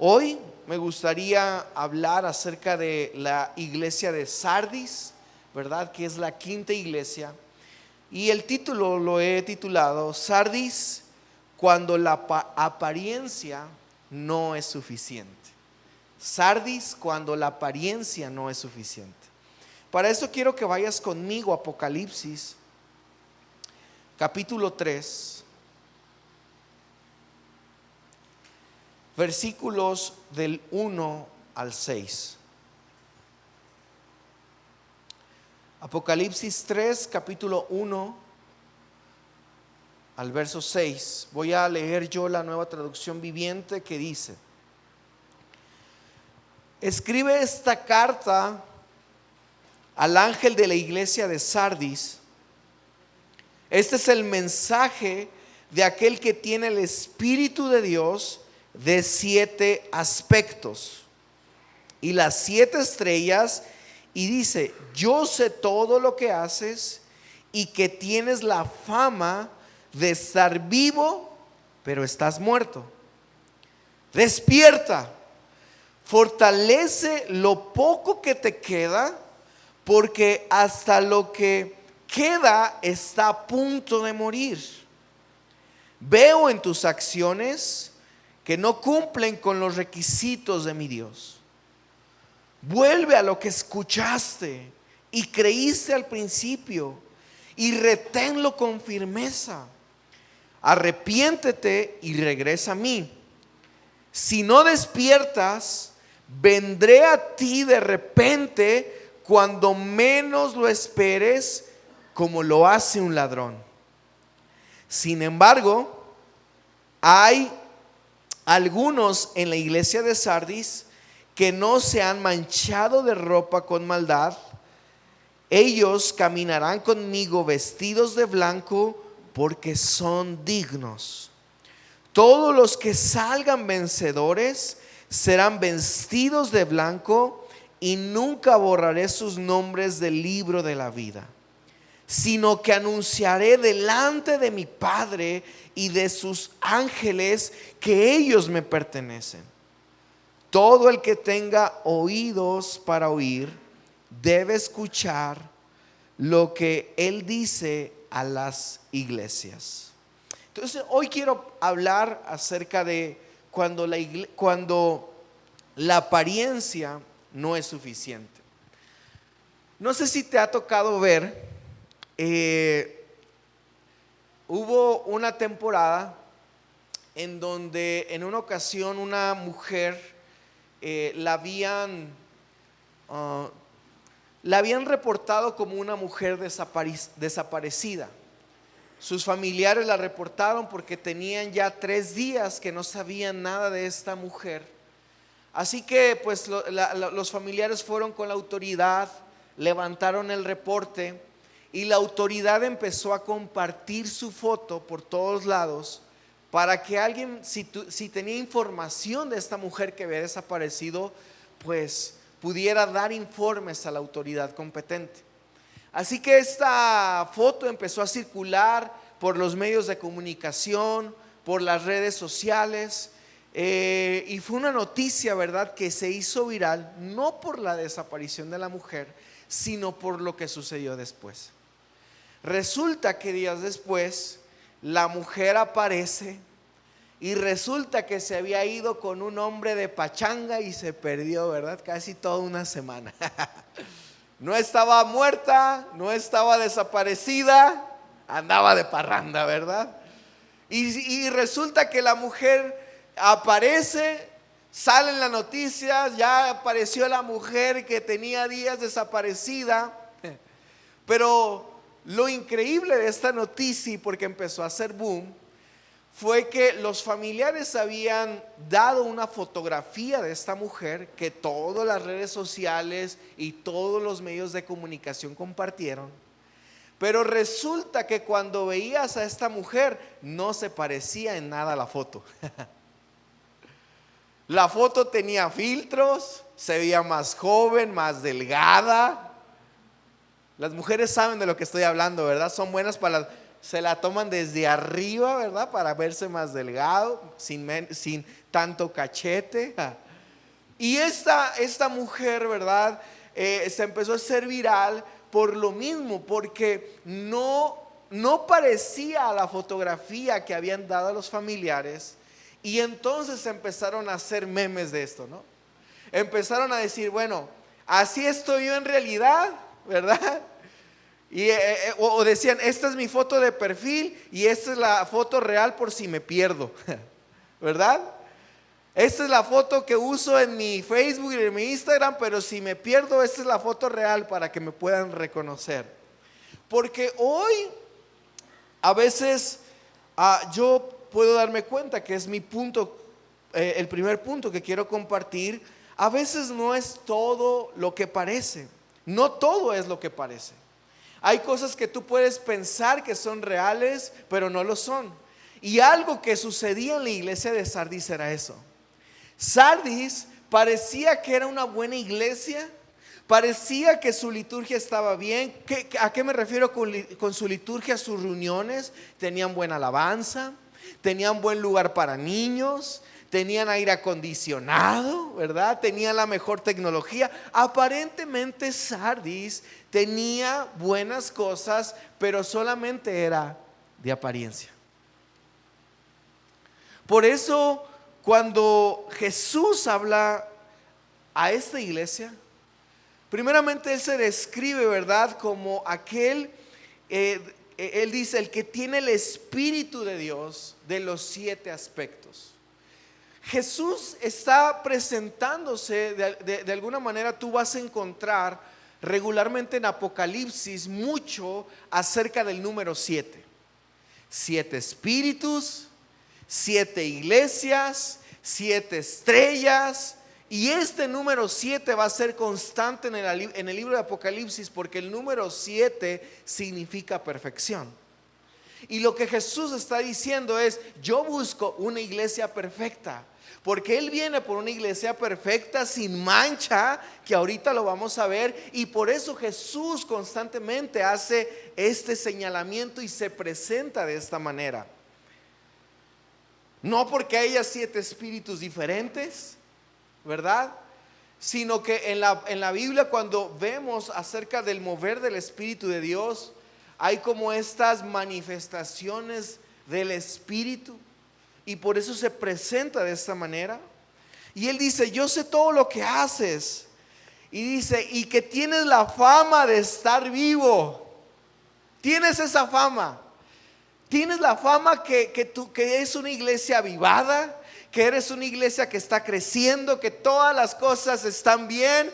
Hoy me gustaría hablar acerca de la iglesia de Sardis, ¿verdad? Que es la quinta iglesia. Y el título lo he titulado Sardis cuando la apariencia no es suficiente. Sardis cuando la apariencia no es suficiente. Para eso quiero que vayas conmigo a Apocalipsis, capítulo 3. Versículos del 1 al 6. Apocalipsis 3, capítulo 1 al verso 6. Voy a leer yo la Nueva Traducción Viviente que dice: escribe esta carta al ángel de la iglesia de Sardis. Este es el mensaje de aquel que tiene el Espíritu de Dios de 7 aspectos y las 7 estrellas, y dice: yo sé todo lo que haces y que tienes la fama de estar vivo, pero estás muerto. Despierta, fortalece lo poco que te queda, porque hasta lo que queda está a punto de morir. Veo en tus acciones que no cumplen con los requisitos de mi Dios. Vuelve a lo que escuchaste y creíste al principio, y reténlo con firmeza. Arrepiéntete y regresa a mí. Si no despiertas, vendré a ti de repente, cuando menos lo esperes, como lo hace un ladrón. Sin embargo, hay algunos en la iglesia de Sardis que no se han manchado de ropa con maldad. Ellos caminarán conmigo vestidos de blanco, porque son dignos. Todos los que salgan vencedores serán vestidos de blanco, y nunca borraré sus nombres del libro de la vida, sino que anunciaré delante de mi Padre y de sus ángeles que ellos me pertenecen. Todo el que tenga oídos para oír debe escuchar lo que Él dice a las iglesias. Entonces hoy quiero hablar acerca de cuando la apariencia no es suficiente. No sé si te ha tocado ver, hubo una temporada en donde en una ocasión una mujer la habían reportado como una mujer desaparecida. Sus familiares la reportaron porque tenían ya 3 días que no sabían nada de esta mujer. Así que pues los familiares fueron con la autoridad, levantaron el reporte, y la autoridad empezó a compartir su foto por todos lados para que alguien, si tenía información de esta mujer que había desaparecido, pues pudiera dar informes a la autoridad competente. Así que esta foto empezó a circular por los medios de comunicación, por las redes sociales, y fue una noticia, ¿verdad?, que se hizo viral, no por la desaparición de la mujer, sino por lo que sucedió después. Resulta que días después la mujer aparece, y resulta que se había ido con un hombre de pachanga y se perdió, ¿verdad? Casi toda una semana. No estaba muerta, no estaba desaparecida, andaba de parranda, ¿verdad? Y resulta que la mujer aparece, sale en las noticias, ya apareció la mujer que tenía días desaparecida. Pero lo increíble de esta noticia, y porque empezó a hacer boom, fue que los familiares habían dado una fotografía de esta mujer que todas las redes sociales y todos los medios de comunicación compartieron. Pero resulta que cuando veías a esta mujer, no se parecía en nada a la foto. La foto tenía filtros, se veía más joven, más delgada. Las mujeres saben de lo que estoy hablando, ¿verdad? Son buenas para se la toman desde arriba, ¿verdad? Para verse más delgado, sin tanto cachete. Y esta mujer, ¿verdad? Se empezó a hacer viral por lo mismo, porque no parecía a la fotografía que habían dado a los familiares. Y entonces empezaron a hacer memes de esto, ¿no? Empezaron a decir, bueno, así estoy yo en realidad, ¿verdad? O decían, esta es mi foto de perfil y esta es la foto real por si me pierdo, ¿verdad? Esta es la foto que uso en mi Facebook y en mi Instagram, pero si me pierdo, esta es la foto real para que me puedan reconocer. Porque hoy, a veces, yo puedo darme cuenta que es mi punto, el primer punto que quiero compartir. A veces no es todo lo que parece, no todo es lo que parece. Hay cosas que tú puedes pensar que son reales, pero no lo son. Y algo que sucedía en la iglesia de Sardis era eso. Sardis parecía que era una buena iglesia, parecía que su liturgia estaba bien. ¿A qué me refiero con su liturgia? Sus reuniones tenían buena alabanza, tenían buen lugar para niños, tenían aire acondicionado, ¿verdad? Tenían la mejor tecnología. Aparentemente Sardis tenía buenas cosas, pero solamente era de apariencia. Por eso, cuando Jesús habla a esta iglesia, primeramente Él se describe, ¿verdad? Como aquel, Él dice, el que tiene el Espíritu de Dios de los 7 aspectos. Jesús está presentándose, de alguna manera tú vas a encontrar regularmente en Apocalipsis mucho acerca del número 7. 7 espíritus, 7 iglesias, 7 estrellas. Y este número 7 va a ser constante en el libro de Apocalipsis, porque el número 7 significa perfección. Y lo que Jesús está diciendo es, yo busco una iglesia perfecta, porque Él viene por una iglesia perfecta, sin mancha, que ahorita lo vamos a ver. Y por eso Jesús constantemente hace este señalamiento y se presenta de esta manera. No porque haya 7 espíritus diferentes, ¿verdad? Sino que en la Biblia, cuando vemos acerca del mover del Espíritu de Dios, hay como estas manifestaciones del Espíritu, y por eso se presenta de esta manera. Y Él dice, yo sé todo lo que haces, y dice, y que tienes la fama de estar vivo. Tienes esa fama. Tienes la fama que es una iglesia avivada, que eres una iglesia que está creciendo, que todas las cosas están bien.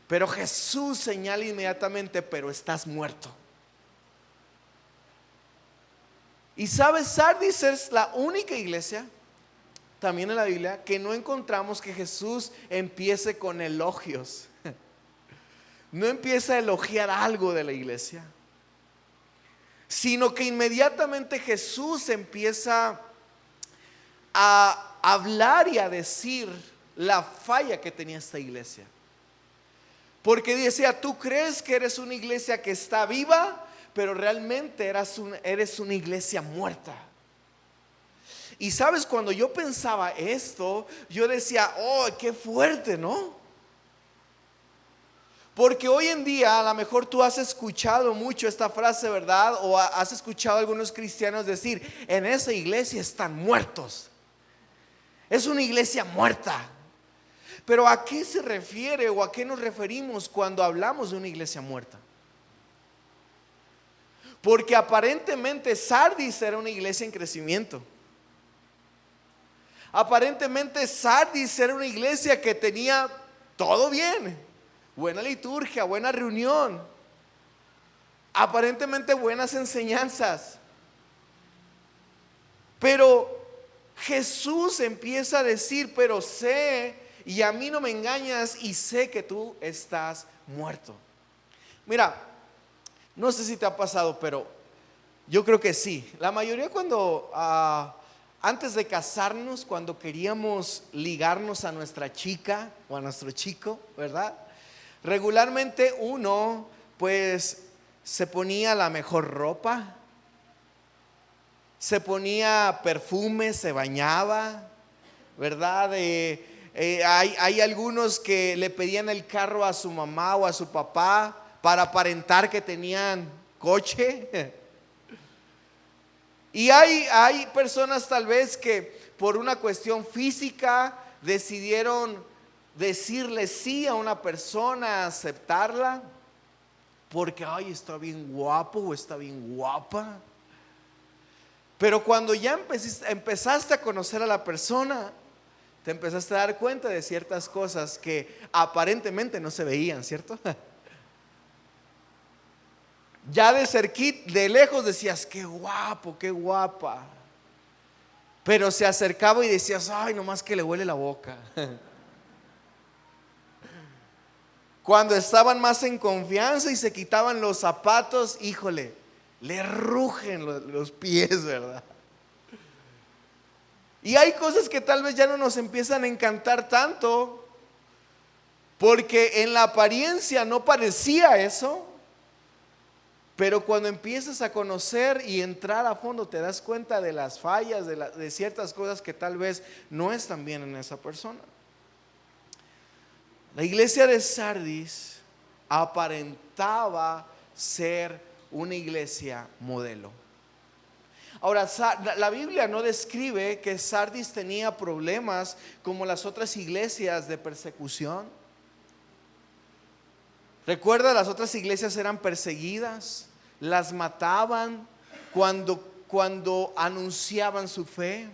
Pero Jesús señala inmediatamente, pero estás muerto. Y sabes, Sardis es la única iglesia, también en la Biblia, que no encontramos que Jesús empiece con elogios. No empieza a elogiar algo de la iglesia, sino que inmediatamente Jesús empieza a hablar y a decir la falla que tenía esta iglesia. Porque decía, tú crees que eres una iglesia que está viva, pero realmente eres una iglesia muerta. Y sabes, cuando yo pensaba esto, yo decía, oh, qué fuerte, ¿no? Porque hoy en día a lo mejor tú has escuchado mucho esta frase, ¿verdad? O has escuchado a algunos cristianos decir, en esa iglesia están muertos. Es una iglesia muerta. Pero ¿a qué se refiere o a qué nos referimos cuando hablamos de una iglesia muerta? Porque aparentemente Sardis era una iglesia en crecimiento. Aparentemente Sardis era una iglesia que tenía todo bien. Buena liturgia, buena reunión. Aparentemente buenas enseñanzas. Pero Jesús empieza a decir, pero sé, y a mí no me engañas, y sé que tú estás muerto. Mira, no sé si te ha pasado, pero yo creo que sí. La mayoría cuando, antes de casarnos, cuando queríamos ligarnos a nuestra chica o a nuestro chico, ¿verdad? Regularmente uno pues se ponía la mejor ropa, se ponía perfume, se bañaba, ¿verdad? Hay algunos que le pedían el carro a su mamá o a su papá para aparentar que tenían coche. Y hay personas tal vez que por una cuestión física decidieron decirle sí a una persona, aceptarla, porque ay, está bien guapo o está bien guapa. Pero cuando ya empezaste a conocer a la persona, te empezaste a dar cuenta de ciertas cosas que aparentemente no se veían, ¿cierto? Ya de cerquita, de lejos decías, qué guapo, qué guapa. Pero se acercaba y decías, ay, nomás que le huele la boca. Cuando estaban más en confianza y se quitaban los zapatos, híjole, le rugen los pies, ¿verdad? Y hay cosas que tal vez ya no nos empiezan a encantar tanto, porque en la apariencia no parecía eso. Pero cuando empiezas a conocer y entrar a fondo, te das cuenta de las fallas, de ciertas cosas que tal vez no están bien en esa persona. La iglesia de Sardis aparentaba ser una iglesia modelo. Ahora, la Biblia no describe que Sardis tenía problemas como las otras iglesias de persecución. Recuerda, las otras iglesias eran perseguidas, las mataban cuando anunciaban su fe.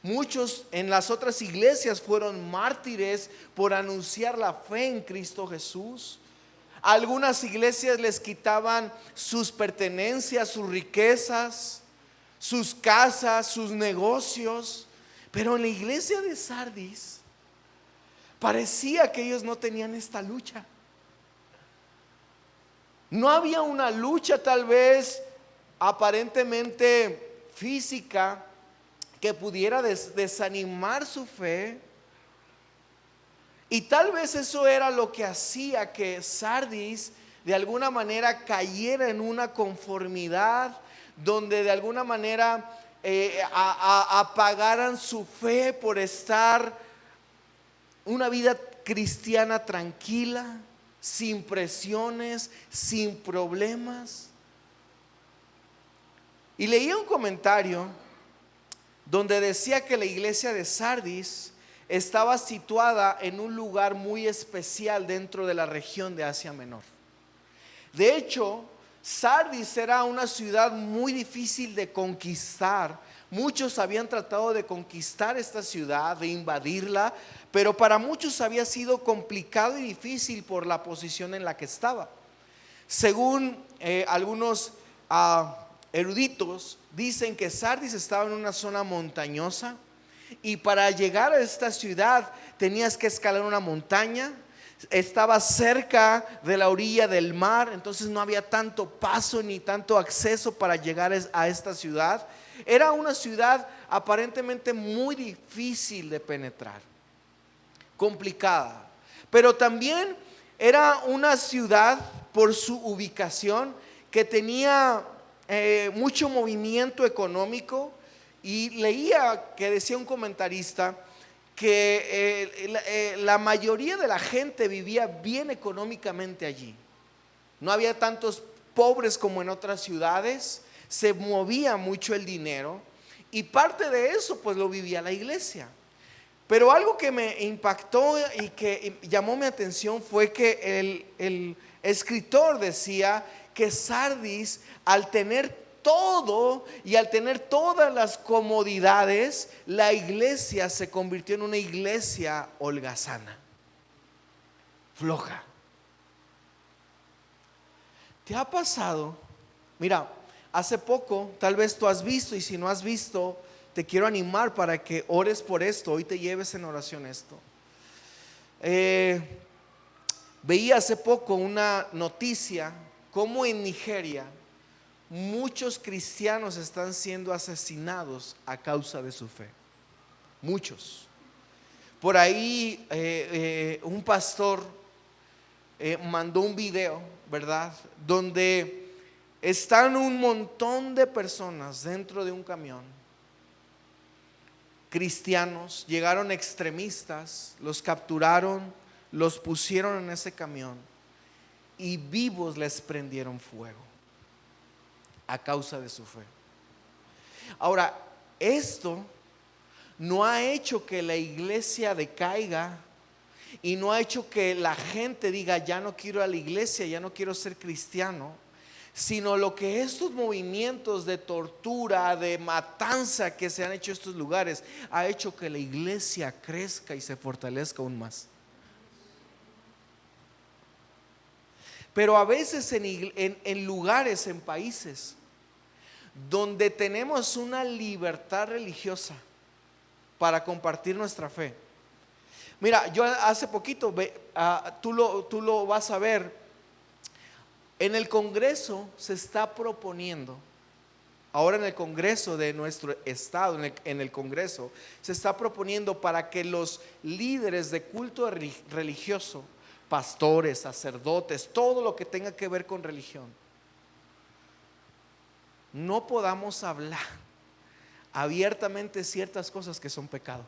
Muchos en las otras iglesias fueron mártires por anunciar la fe en Cristo Jesús. Algunas iglesias les quitaban sus pertenencias, sus riquezas, sus casas, sus negocios. Pero en la iglesia de Sardis parecía que ellos no tenían esta lucha. No había una lucha tal vez aparentemente física que pudiera desanimar su fe. Y tal vez eso era lo que hacía que Sardis de alguna manera cayera en una conformidad donde de alguna manera apagaran su fe por estar una vida cristiana tranquila, sin presiones, sin problemas. Y leía un comentario donde decía que la iglesia de Sardis estaba situada en un lugar muy especial dentro de la región de Asia Menor. De hecho, Sardis era una ciudad muy difícil de conquistar. Muchos habían tratado de conquistar esta ciudad, de invadirla, pero para muchos había sido complicado y difícil por la posición en la que estaba. Según algunos eruditos, dicen que Sardis estaba en una zona montañosa y para llegar a esta ciudad tenías que escalar una montaña. Estaba cerca de la orilla del mar, entonces no había tanto paso ni tanto acceso para llegar a esta ciudad. Era una ciudad aparentemente muy difícil de penetrar, complicada, pero también era una ciudad por su ubicación que tenía mucho movimiento económico. Y leía que decía un comentarista que la mayoría de la gente vivía bien económicamente allí. No había tantos pobres como en otras ciudades, se movía mucho el dinero y parte de eso pues lo vivía la iglesia. Pero algo que me impactó y que llamó mi atención fue que el escritor decía que Sardis, al tener todo y al tener todas las comodidades, la iglesia se convirtió en una iglesia holgazana, floja. ¿Te ha pasado? Mira, hace poco, tal vez tú has visto, y si no has visto, te quiero animar para que ores por esto. Hoy te lleves en oración esto. Veía hace poco una noticia como en Nigeria muchos cristianos están siendo asesinados a causa de su fe. Muchos. Por ahí un pastor mandó un video, ¿verdad? Donde Están un montón de personas dentro de un camión, cristianos, llegaron extremistas, los capturaron, los pusieron en ese camión y vivos les prendieron fuego a causa de su fe. Ahora, esto no ha hecho que la iglesia decaiga y no ha hecho que la gente diga ya no quiero ir a la iglesia, ya no quiero ser cristiano, sino lo que estos movimientos de tortura, de matanza que se han hecho en estos lugares, ha hecho que la iglesia crezca y se fortalezca aún más. Pero a veces en lugares, en países donde tenemos una libertad religiosa para compartir nuestra fe. Mira, yo hace poquito, tú lo vas a ver, en el Congreso se está proponiendo, ahora en el Congreso de nuestro estado, en el Congreso, se está proponiendo para que los líderes de culto religioso, pastores, sacerdotes, todo lo que tenga que ver con religión, no podamos hablar abiertamente ciertas cosas que son pecado.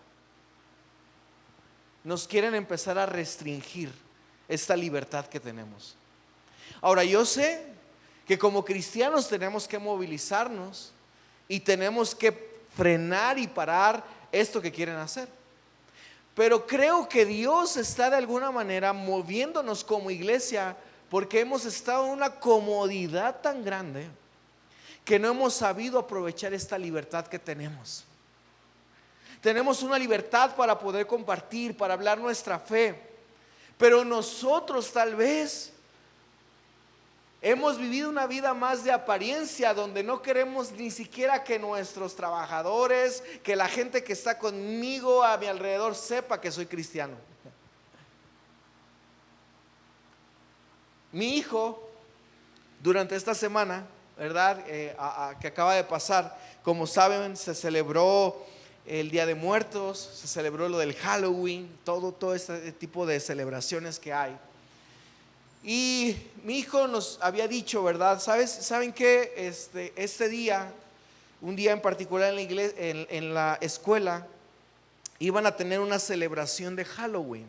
Nos quieren empezar a restringir esta libertad que tenemos. Ahora, yo sé que como cristianos tenemos que movilizarnos y tenemos que frenar y parar esto que quieren hacer. Pero creo que Dios está de alguna manera moviéndonos como iglesia, porque hemos estado en una comodidad tan grande que no hemos sabido aprovechar esta libertad que tenemos. Tenemos una libertad para poder compartir, para hablar nuestra fe, pero nosotros tal vez hemos vivido una vida más de apariencia, donde no queremos ni siquiera que nuestros trabajadores, que la gente que está conmigo a mi alrededor sepa que soy cristiano. Mi hijo, durante esta semana, ¿verdad? Que acaba de pasar, como saben, se celebró el Día de Muertos, se celebró lo del Halloween, todo este tipo de celebraciones que hay. Y mi hijo nos había dicho, ¿verdad? ¿Saben qué? Este día, un día en particular en la iglesia, en la escuela, iban a tener una celebración de Halloween.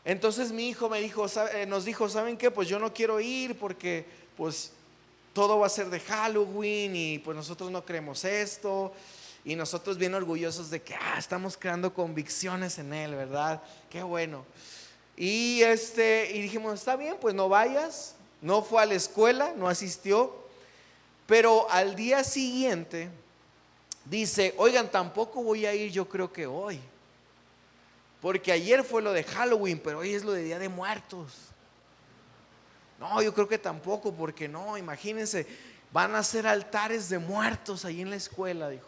Entonces mi hijo nos dijo, ¿saben qué? Pues yo no quiero ir porque pues todo va a ser de Halloween y pues nosotros no creemos esto. Y nosotros bien orgullosos de que estamos creando convicciones en él, ¿verdad? Qué bueno. Y dijimos, está bien, pues no vayas. No fue a la escuela, no asistió. Pero al día siguiente dice, oigan, tampoco voy a ir, yo creo que hoy, porque ayer fue lo de Halloween, pero hoy es lo de Día de Muertos. No, yo creo que tampoco, porque no, imagínense, van a hacer altares de muertos ahí en la escuela, dijo.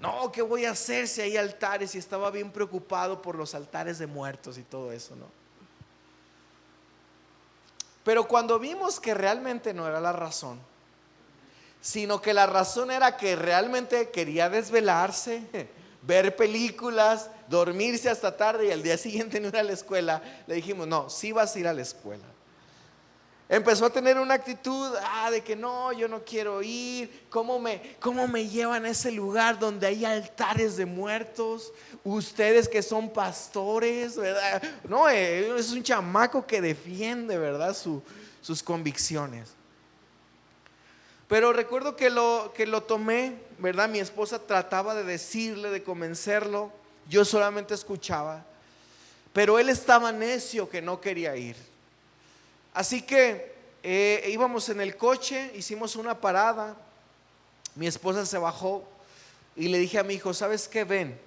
No, ¿qué voy a hacer si hay altares? Y estaba bien preocupado por los altares de muertos y todo eso, ¿no? Pero cuando vimos que realmente no era la razón, sino que la razón era que realmente quería desvelarse, ver películas, dormirse hasta tarde y al día siguiente no ir a la escuela, le dijimos, no, sí vas a ir a la escuela. Empezó a tener una actitud de que no, yo no quiero ir. ¿Cómo me llevan a ese lugar donde hay altares de muertos? Ustedes que son pastores, ¿verdad? No, es un chamaco que defiende, ¿verdad? Sus convicciones. Pero recuerdo que lo tomé, ¿verdad? Mi esposa trataba de decirle, de convencerlo. Yo solamente escuchaba. Pero él estaba necio que no quería ir. Así que íbamos en el coche, hicimos una parada. Mi esposa se bajó y le dije a mi hijo, ¿sabes qué? Ven.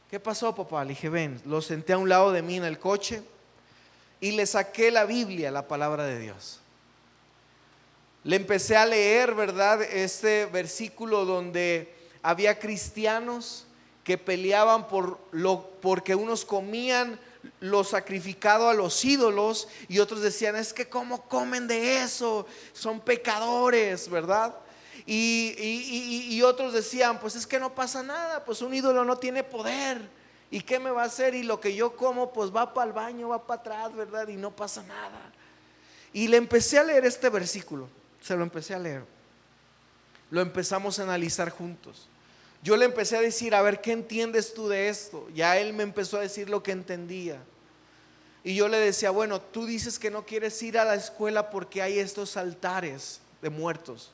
¿Qué pasó, papá? Le dije, ven. Lo senté a un lado de mí en el coche y le saqué la Biblia, la palabra de Dios. Le empecé a leer, ¿verdad? Este versículo donde había cristianos que peleaban porque unos comían lo sacrificado a los ídolos y otros decían, es que cómo comen de eso, son pecadores, ¿verdad? Y otros decían, pues es que no pasa nada, pues un ídolo no tiene poder, ¿y qué me va a hacer? Y lo que yo como pues va para el baño, va para atrás, ¿verdad? Y no pasa nada. Y le empecé a leer este versículo, se lo empecé a leer. Lo empezamos a analizar juntos. Yo le empecé a decir, a ver, ¿qué entiendes tú de esto? Ya él me empezó a decir lo que entendía. Y yo le decía, bueno, tú dices que no quieres ir a la escuela porque hay estos altares de muertos.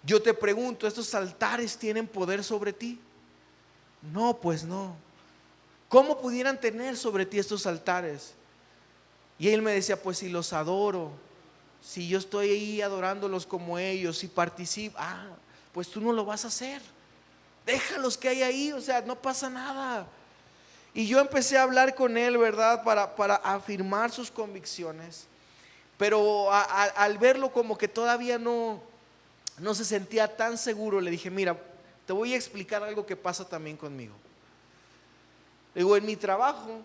Yo te pregunto, ¿estos altares tienen poder sobre ti? No, pues no. ¿Cómo pudieran tener sobre ti estos altares? Y él me decía, pues si los adoro, si yo estoy ahí adorándolos como ellos, si participo, pues tú no lo vas a hacer. Déjalos que hay ahí, o sea, no pasa nada. Y yo empecé a hablar con él, ¿verdad? Para afirmar sus convicciones. Pero al verlo como que todavía no se sentía tan seguro, le dije, mira, te voy a explicar algo que pasa también conmigo. Le digo, en mi trabajo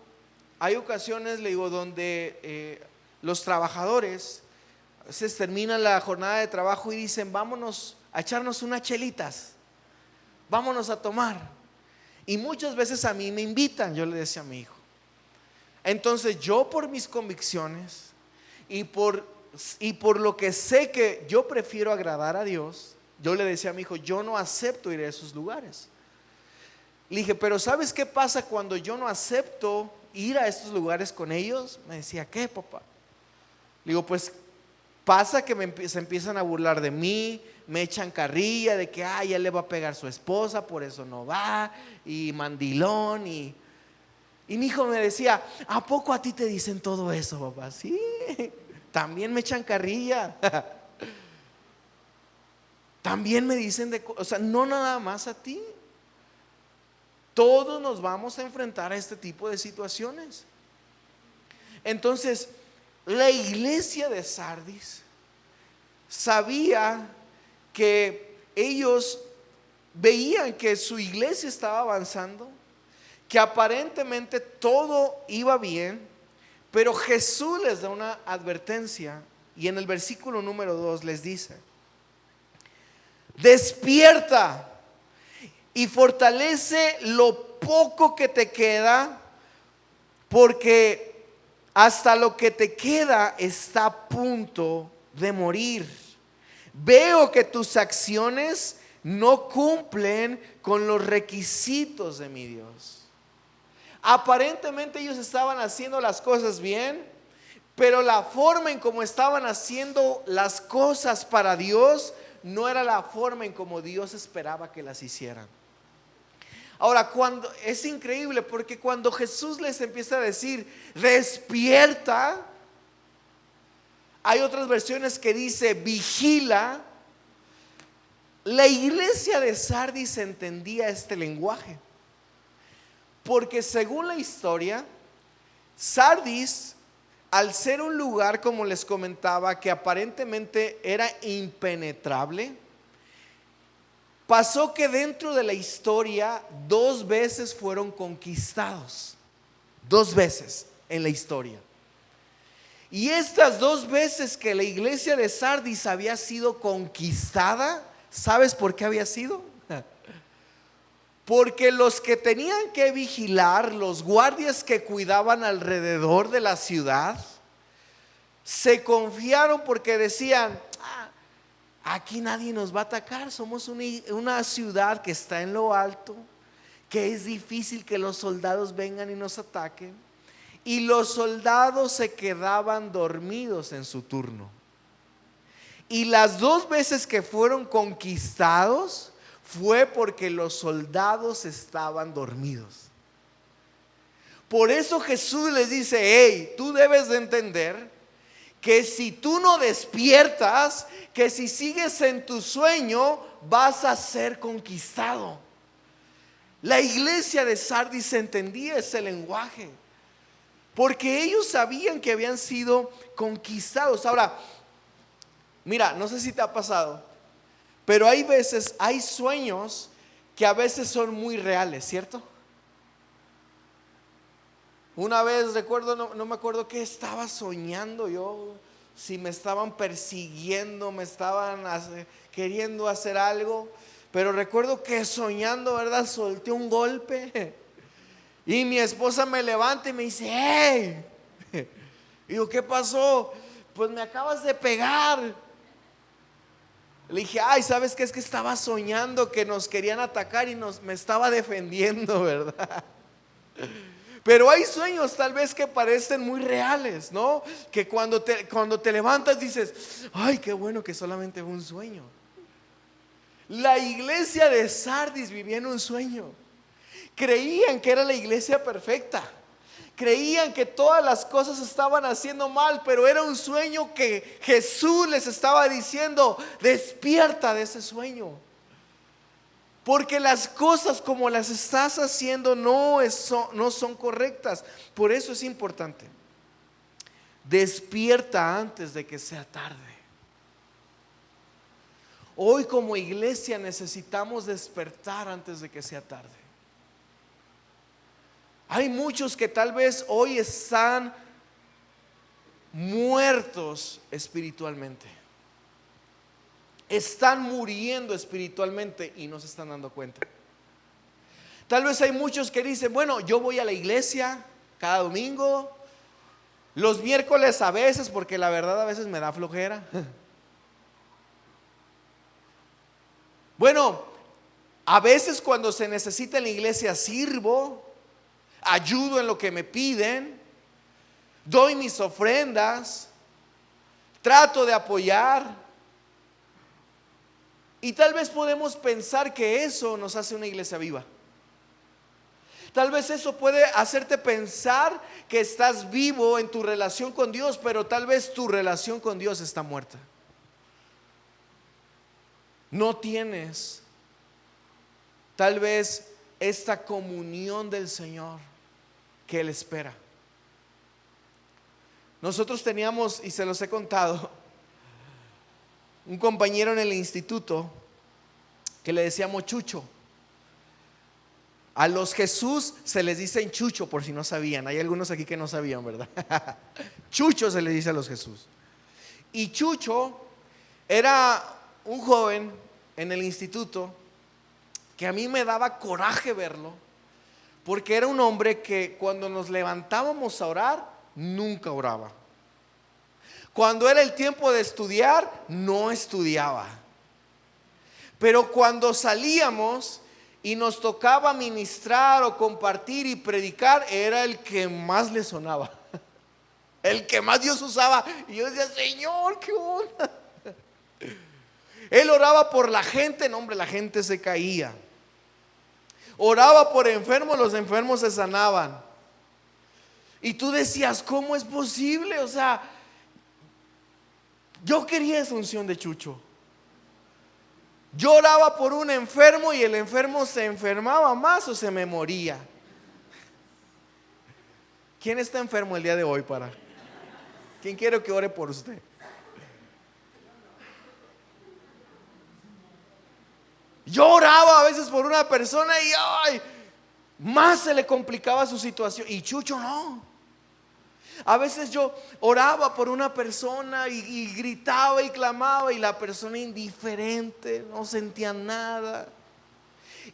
hay ocasiones, le digo, donde los trabajadores a veces terminan la jornada de trabajo y dicen, vámonos a echarnos unas chelitas, vámonos a tomar. Y muchas veces a mí me invitan, yo le decía a mi hijo. Entonces yo, por mis convicciones y por lo que sé que yo prefiero agradar a Dios, yo le decía a mi hijo, yo no acepto ir a esos lugares. Le dije, pero ¿sabes qué pasa cuando yo no acepto ir a estos lugares con ellos? Me decía, ¿qué, papá? Le digo, pues pasa que se empiezan a burlar de mí, me echan carrilla de que ya le va a pegar su esposa, por eso no va, y mandilón. Y mi hijo me decía, ¿a poco a ti te dicen todo eso, papá? Sí, también me echan carrilla. También me dicen o sea, no nada más a ti. Todos nos vamos a enfrentar a este tipo de situaciones. Entonces, la iglesia de Sardis sabía que ellos veían que su iglesia estaba avanzando, que aparentemente todo iba bien, pero Jesús les da una advertencia y en el versículo número 2 les dice: despierta y fortalece lo poco que te queda, porque hasta lo que te queda está a punto de morir. Veo que tus acciones no cumplen con los requisitos de mi Dios. Aparentemente ellos estaban haciendo las cosas bien, pero la forma en cómo estaban haciendo las cosas para Dios no era la forma en cómo Dios esperaba que las hicieran. Ahora, es increíble porque cuando Jesús les empieza a decir despierta, hay otras versiones que dice vigila. La iglesia de Sardis entendía este lenguaje, porque según la historia, Sardis, al ser un lugar, como les comentaba, que aparentemente era impenetrable, pasó que dentro de la historia 2 veces fueron conquistados. 2 veces en la historia. Y estas 2 veces que la iglesia de Sardis había sido conquistada, ¿sabes por qué había sido? Porque los que tenían que vigilar, los guardias que cuidaban alrededor de la ciudad, se confiaron porque decían: aquí nadie nos va a atacar, somos una ciudad que está en lo alto, que es difícil que los soldados vengan y nos ataquen. Y los soldados se quedaban dormidos en su turno. Y las 2 veces que fueron conquistados fue porque los soldados estaban dormidos. Por eso Jesús les dice: hey, tú debes de entender que si tú no despiertas, que si sigues en tu sueño, vas a ser conquistado. La iglesia de Sardis entendía ese lenguaje, porque ellos sabían que habían sido conquistados. Ahora, mira, no sé si te ha pasado, pero hay sueños que a veces son muy reales, ¿cierto? Una vez recuerdo, no me acuerdo qué estaba soñando yo, si me estaban persiguiendo, me estaban queriendo hacer algo, pero recuerdo que soñando, ¿verdad? Solté un golpe y mi esposa me levanta y me dice: ¡hey! Y digo: ¿qué pasó? pues me acabas de pegar. Le dije, ay, ¿sabes qué? Es que estaba soñando que nos querían atacar y me estaba defendiendo, ¿verdad? Pero hay sueños tal vez que parecen muy reales, ¿no? Que cuando te levantas dices, ay, qué bueno que solamente fue un sueño. La iglesia de Sardis vivía en un sueño. Creían que era la iglesia perfecta. Creían que todas las cosas estaban haciendo mal, pero era un sueño que Jesús les estaba diciendo, despierta de ese sueño. Porque las cosas como las estás haciendo no son correctas. Por eso es importante. Despierta antes de que sea tarde. Hoy como iglesia necesitamos despertar antes de que sea tarde. Hay muchos que tal vez hoy están muertos espiritualmente. Están muriendo espiritualmente y no se están dando cuenta. Tal vez hay muchos que dicen, bueno, yo voy a la iglesia cada domingo, los miércoles a veces, porque la verdad a veces me da flojera. Bueno, a veces cuando se necesita en la iglesia sirvo, ayudo en lo que me piden, doy mis ofrendas, trato de apoyar. Y tal vez podemos pensar que eso nos hace una iglesia viva. Tal vez eso puede hacerte pensar que estás vivo en tu relación con Dios, pero tal vez tu relación con Dios está muerta. No tienes tal vez esta comunión del Señor que Él espera. Nosotros teníamos, y se los he contado, un compañero en el instituto que le decíamos Chucho. A los Jesús se les dicen Chucho, por si no sabían. Hay algunos aquí que no sabían, ¿verdad? Chucho se le dice a los Jesús. Y Chucho era un joven en el instituto que a mí me daba coraje verlo, porque era un hombre que cuando nos levantábamos a orar, nunca oraba. Cuando era el tiempo de estudiar, no estudiaba. Pero cuando salíamos y nos tocaba ministrar o compartir y predicar, era el que más le sonaba, el que más Dios usaba. Y yo decía, Señor, ¿qué onda? Él oraba por la gente, no hombre, la gente se caía. Oraba por enfermos, los enfermos se sanaban. Y tú decías, ¿cómo es posible? O sea, yo quería esa unción de Chucho. Yo oraba por un enfermo y el enfermo se enfermaba más o se me moría. ¿Quién está enfermo el día de hoy para? ¿Quién quiere que ore por usted? Yo oraba a veces por una persona y más se le complicaba su situación. Y Chucho no. A veces yo oraba por una persona y gritaba y clamaba y la persona indiferente, no sentía nada.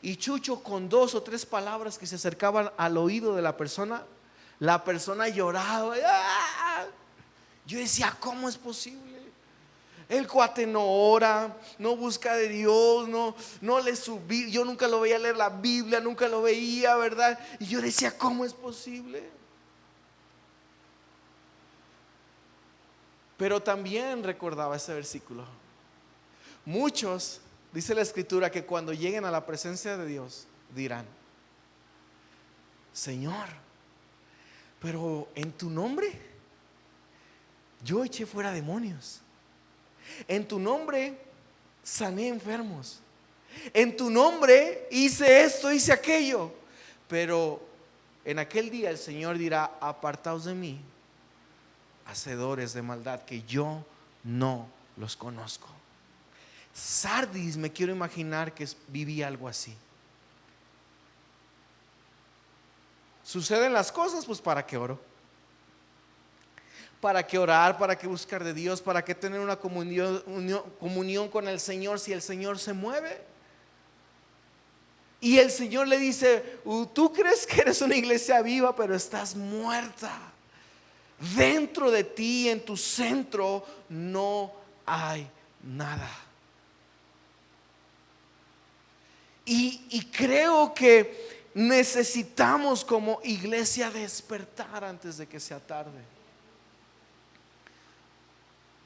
Y Chucho con 2 o 3 palabras que se acercaban al oído de la persona lloraba. Yo decía, ¿cómo es posible? El cuate no ora, no busca de Dios, no le subí. Yo nunca lo veía leer la Biblia, nunca lo veía, ¿verdad? Y yo decía, ¿cómo es posible? Pero también recordaba ese versículo. Muchos, dice la escritura, que cuando lleguen a la presencia de Dios dirán, Señor, pero en tu nombre yo eché fuera demonios. En tu nombre sané enfermos. En tu nombre hice esto, hice aquello. Pero en aquel día el Señor dirá, apartaos de mí, hacedores de maldad, que yo no los conozco. Sardis, me quiero imaginar que vivía algo así. Suceden las cosas, pues ¿para qué oro? ¿Para qué orar? ¿Para qué buscar de Dios? ¿Para qué tener una comunión con el Señor si el Señor se mueve? Y el Señor le dice, tú crees que eres una iglesia viva, pero estás muerta. Dentro de ti, en tu centro, no hay nada. Y creo que necesitamos como iglesia despertar antes de que sea tarde.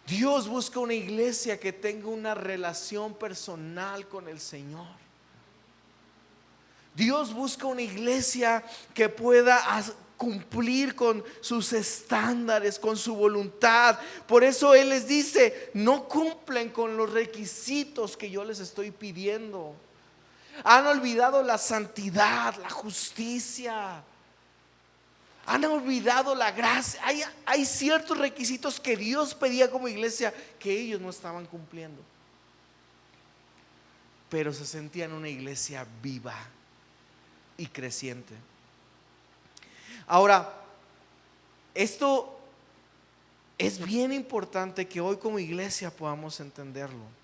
Dios busca una iglesia que tenga una relación personal con el Señor. Dios busca una iglesia que pueda cumplir con sus estándares, con su voluntad. Por eso Él les dice: no cumplen con los requisitos que yo les estoy pidiendo. Han olvidado la santidad, la justicia. Han olvidado la gracia. Hay ciertos requisitos que Dios pedía como iglesia que ellos no estaban cumpliendo, pero se sentían una iglesia viva y creciente. Ahora, esto es bien importante que hoy como iglesia podamos entenderlo.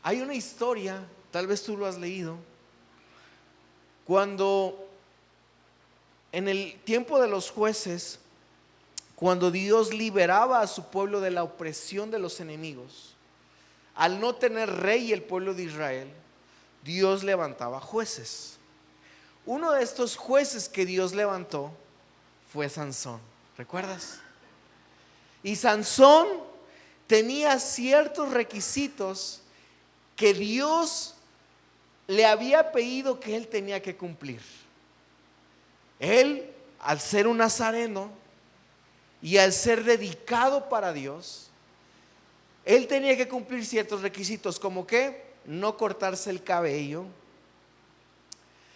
Hay una historia, tal vez tú lo has leído, cuando en el tiempo de los jueces, cuando Dios liberaba a su pueblo de la opresión de los enemigos, al no tener rey el pueblo de Israel, Dios levantaba jueces. Uno de estos jueces que Dios levantó fue Sansón, ¿recuerdas? Y Sansón tenía ciertos requisitos que Dios le había pedido que él tenía que cumplir. Él, al ser un nazareno y al ser dedicado para Dios, él tenía que cumplir ciertos requisitos, como que no cortarse el cabello.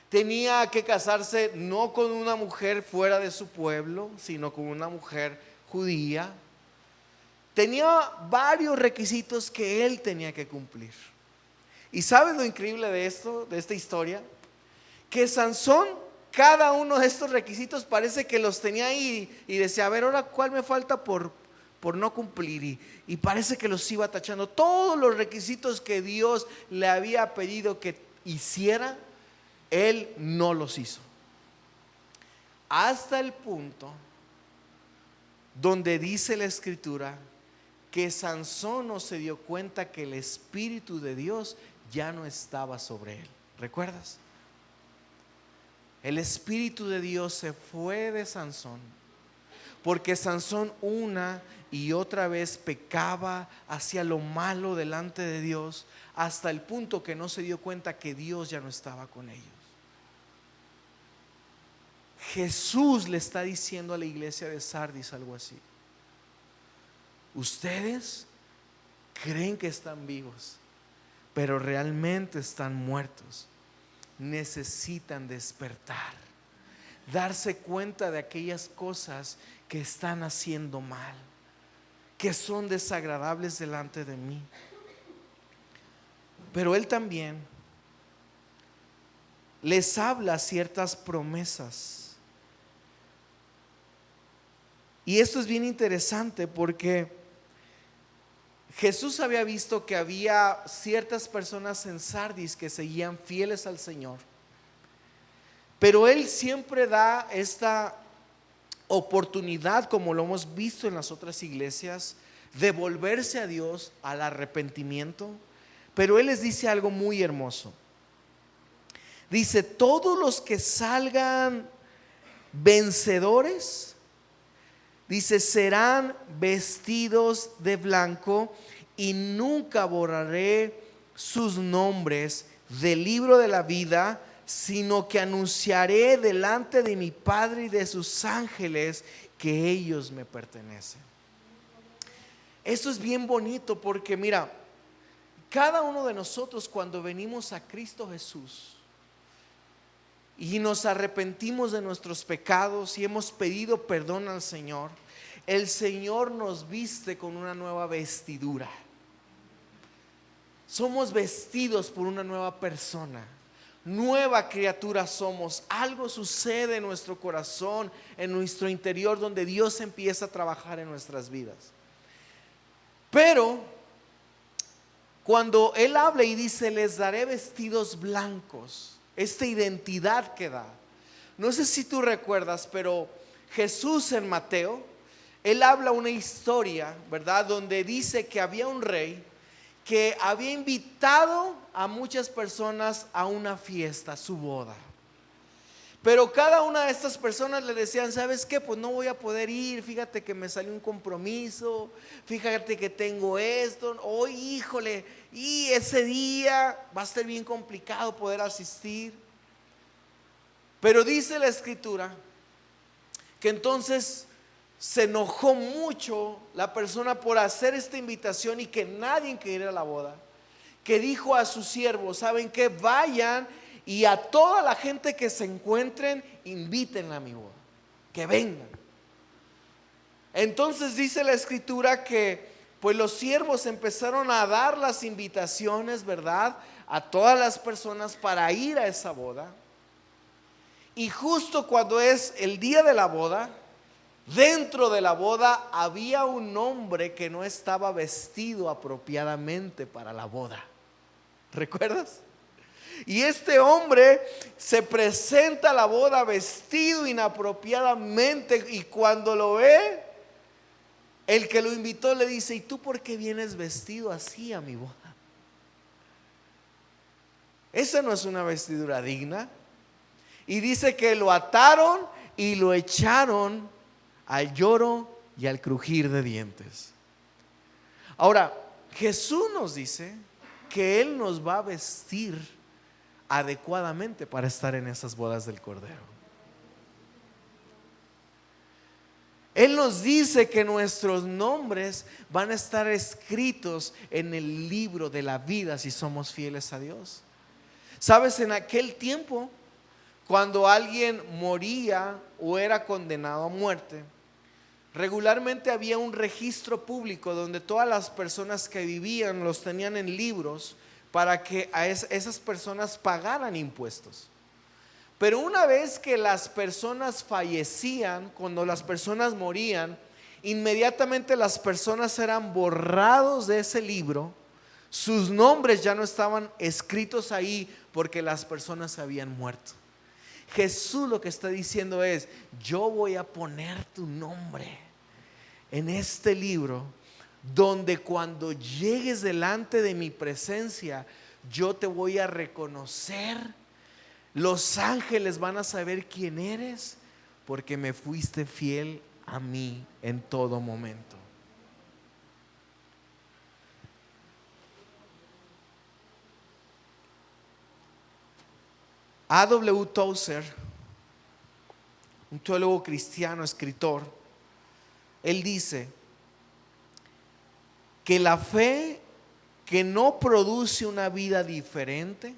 Tenía que casarse no con una mujer fuera de su pueblo, sino con una mujer judía. Tenía varios requisitos que él tenía que cumplir. ¿Y sabes lo increíble de esto, de esta historia? Que Sansón, cada uno de estos requisitos parece que los tenía ahí y decía: a ver, ahora cuál me falta por no cumplir, y parece que los iba tachando. Todos los requisitos que Dios le había pedido que hiciera, él no los hizo, hasta el punto donde dice la escritura que Sansón no se dio cuenta que el Espíritu de Dios ya no estaba sobre él. ¿Recuerdas? El Espíritu de Dios se fue de Sansón, porque Sansón una y otra vez pecaba, hacía lo malo delante de Dios, hasta el punto que no se dio cuenta que Dios ya no estaba con ellos. Jesús le está diciendo a la iglesia de Sardis algo así: ustedes creen que están vivos, pero realmente están muertos. Necesitan despertar, darse cuenta de aquellas cosas que están haciendo mal, que son desagradables delante de mí. Pero Él también les habla ciertas promesas. Y esto es bien interesante porque Jesús había visto que había ciertas personas en Sardis que seguían fieles al Señor, pero Él siempre da esta oportunidad, como lo hemos visto en las otras iglesias, de volverse a Dios, al arrepentimiento. Pero Él les dice algo muy hermoso. Dice: todos los que salgan vencedores, dice, serán vestidos de blanco, y nunca borraré sus nombres del libro de la vida, sino que anunciaré delante de mi Padre y de sus ángeles que ellos me pertenecen. Esto es bien bonito porque mira, cada uno de nosotros, cuando venimos a Cristo Jesús y nos arrepentimos de nuestros pecados y hemos pedido perdón al Señor, el Señor nos viste con una nueva vestidura. Somos vestidos por una nueva persona, nueva criatura somos. Algo sucede en nuestro corazón, en nuestro interior, donde Dios empieza a trabajar en nuestras vidas. Pero cuando Él habla y dice: les daré vestidos blancos, esta identidad que da, no sé si tú recuerdas, pero Jesús en Mateo, él habla una historia, ¿verdad? Donde dice que había un rey que había invitado a muchas personas a una fiesta, a su boda. Pero cada una de estas personas le decían: ¿sabes qué? Pues no voy a poder ir, fíjate que me salió un compromiso, fíjate que tengo esto, hoy híjole, y ese día va a ser bien complicado poder asistir. Pero dice la escritura que entonces se enojó mucho la persona por hacer esta invitación y que nadie quería ir a la boda, que dijo a sus siervos: ¿saben qué? Vayan y a toda la gente que se encuentren, invítenla a mi boda, que vengan. Entonces dice la escritura que pues los siervos empezaron a dar las invitaciones, ¿verdad?, a todas las personas para ir a esa boda. Y justo cuando es el día de la boda, dentro de la boda había un hombre que no estaba vestido apropiadamente para la boda. ¿Recuerdas? Y este hombre se presenta a la boda vestido inapropiadamente, y cuando lo ve, el que lo invitó le dice: ¿y tú por qué vienes vestido así a mi boda? Esa no es una vestidura digna. Y dice que lo ataron y lo echaron al lloro y al crujir de dientes. Ahora, Jesús nos dice que Él nos va a vestir adecuadamente para estar en esas bodas del Cordero. Él nos dice que nuestros nombres van a estar escritos en el libro de la vida si somos fieles a Dios. Sabes, en aquel tiempo, cuando alguien moría o era condenado a muerte, regularmente había un registro público donde todas las personas que vivían los tenían en libros para que a esas personas pagaran impuestos. Pero una vez que las personas fallecían, cuando las personas morían, inmediatamente las personas eran borrados de ese libro. Sus nombres ya no estaban escritos ahí porque las personas habían muerto. Jesús lo que está diciendo es: yo voy a poner tu nombre en este libro, donde cuando llegues delante de mi presencia, yo te voy a reconocer. Los ángeles van a saber quién eres, porque me fuiste fiel a mí en todo momento. A.W. Tozer, un teólogo cristiano, escritor, él dice que la fe que no produce una vida diferente,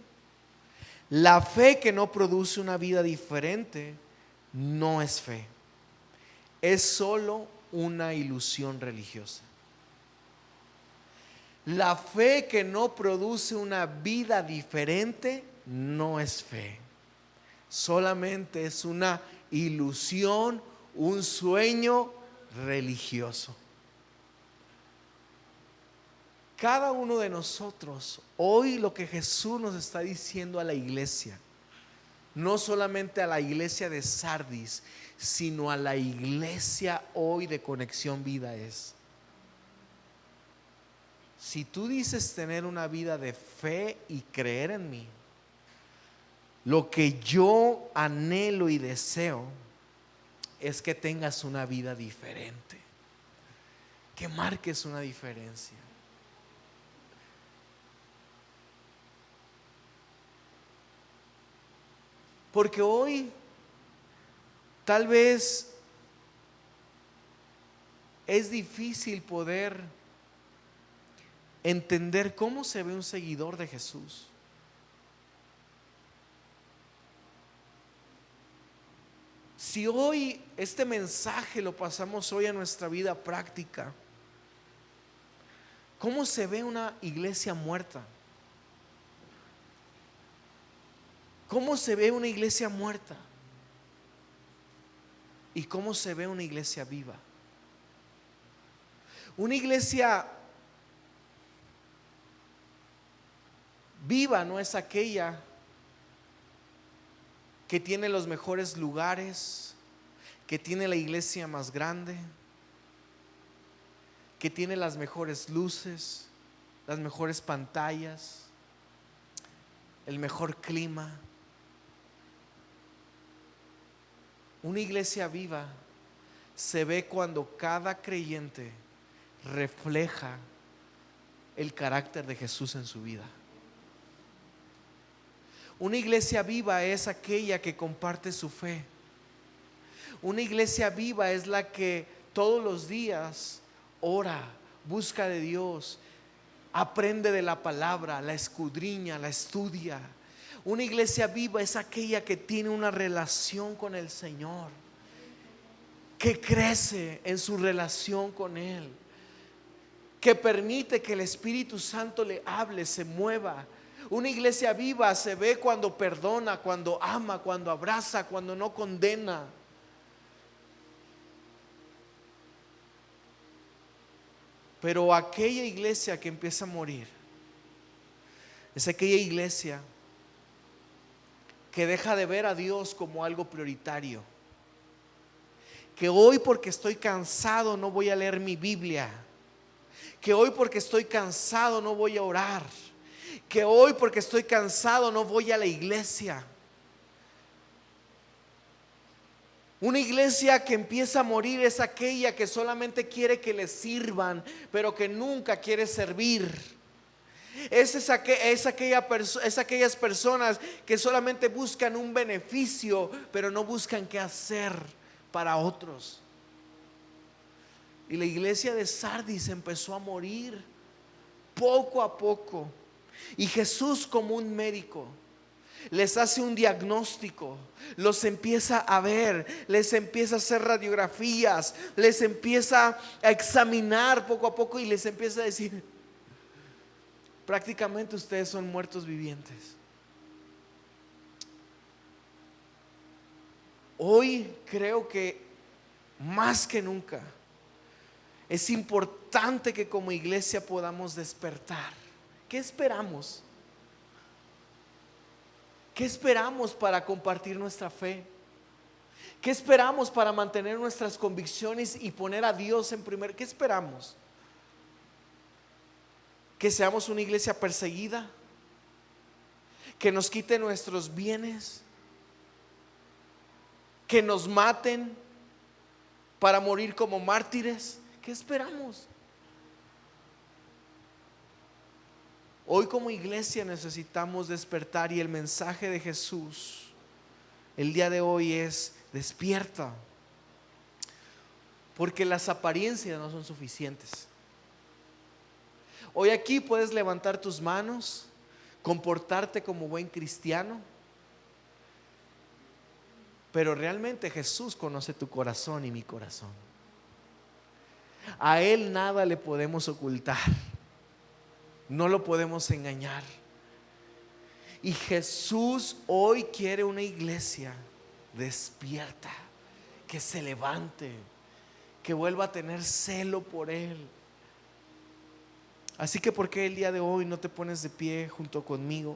la fe que no produce una vida diferente no es fe, es solo una ilusión religiosa. La fe que no produce una vida diferente no es fe, solamente es una ilusión, un sueño religioso. Cada uno de nosotros, hoy lo que Jesús nos está diciendo a la iglesia, no solamente a la iglesia de Sardis, sino a la iglesia hoy de Conexión Vida, es: si tú dices tener una vida de fe y creer en mí, lo que yo anhelo y deseo es que tengas una vida diferente, que marques una diferencia. Porque hoy tal vez es difícil poder entender cómo se ve un seguidor de Jesús. Si hoy este mensaje lo pasamos hoy a nuestra vida práctica, ¿cómo se ve una iglesia muerta? ¿Cómo se ve una iglesia muerta? ¿Y cómo se ve una iglesia viva? Una iglesia viva no es aquella que tiene los mejores lugares, que tiene la iglesia más grande, que tiene las mejores luces, las mejores pantallas, el mejor clima. Una iglesia viva se ve cuando cada creyente refleja el carácter de Jesús en su vida. Una iglesia viva es aquella que comparte su fe. Una iglesia viva es la que todos los días ora, busca de Dios, aprende de la palabra, la escudriña, la estudia. Una iglesia viva es aquella que tiene una relación con el Señor, que crece en su relación con Él, que permite que el Espíritu Santo le hable, se mueva. Una iglesia viva se ve cuando perdona, cuando ama, cuando abraza, cuando no condena. Pero aquella iglesia que empieza a morir es aquella iglesia que deja de ver a Dios como algo prioritario. Que hoy, porque estoy cansado, no voy a leer mi Biblia. Que hoy, porque estoy cansado, no voy a orar. Que hoy, porque estoy cansado, no voy a la iglesia. Una iglesia que empieza a morir es aquella que solamente quiere que le sirvan, pero que nunca quiere servir. Es aquellas personas que solamente buscan un beneficio, pero no buscan qué hacer para otros. Y la iglesia de Sardis empezó a morir poco a poco. Y Jesús, como un médico, les hace un diagnóstico, los empieza a ver, les empieza a hacer radiografías, les empieza a examinar poco a poco y les empieza a decir: prácticamente ustedes son muertos vivientes. Hoy creo que más que nunca es importante que como iglesia podamos despertar. ¿Qué esperamos? ¿Qué esperamos para compartir nuestra fe? ¿Qué esperamos para mantener nuestras convicciones y poner a Dios en primer? ¿Qué esperamos? ¿Que seamos una iglesia perseguida? ¿Que nos quiten nuestros bienes? ¿Que nos maten para morir como mártires? ¿Qué esperamos? Hoy como iglesia necesitamos despertar, y el mensaje de Jesús el día de hoy es: despierta, porque las apariencias no son suficientes. Hoy aquí puedes levantar tus manos, comportarte como buen cristiano, pero realmente Jesús conoce tu corazón y mi corazón. A Él nada le podemos ocultar, no lo podemos engañar. Y Jesús hoy quiere una iglesia despierta, que se levante, que vuelva a tener celo por Él. Así que, ¿por qué el día de hoy no te pones de pie junto conmigo?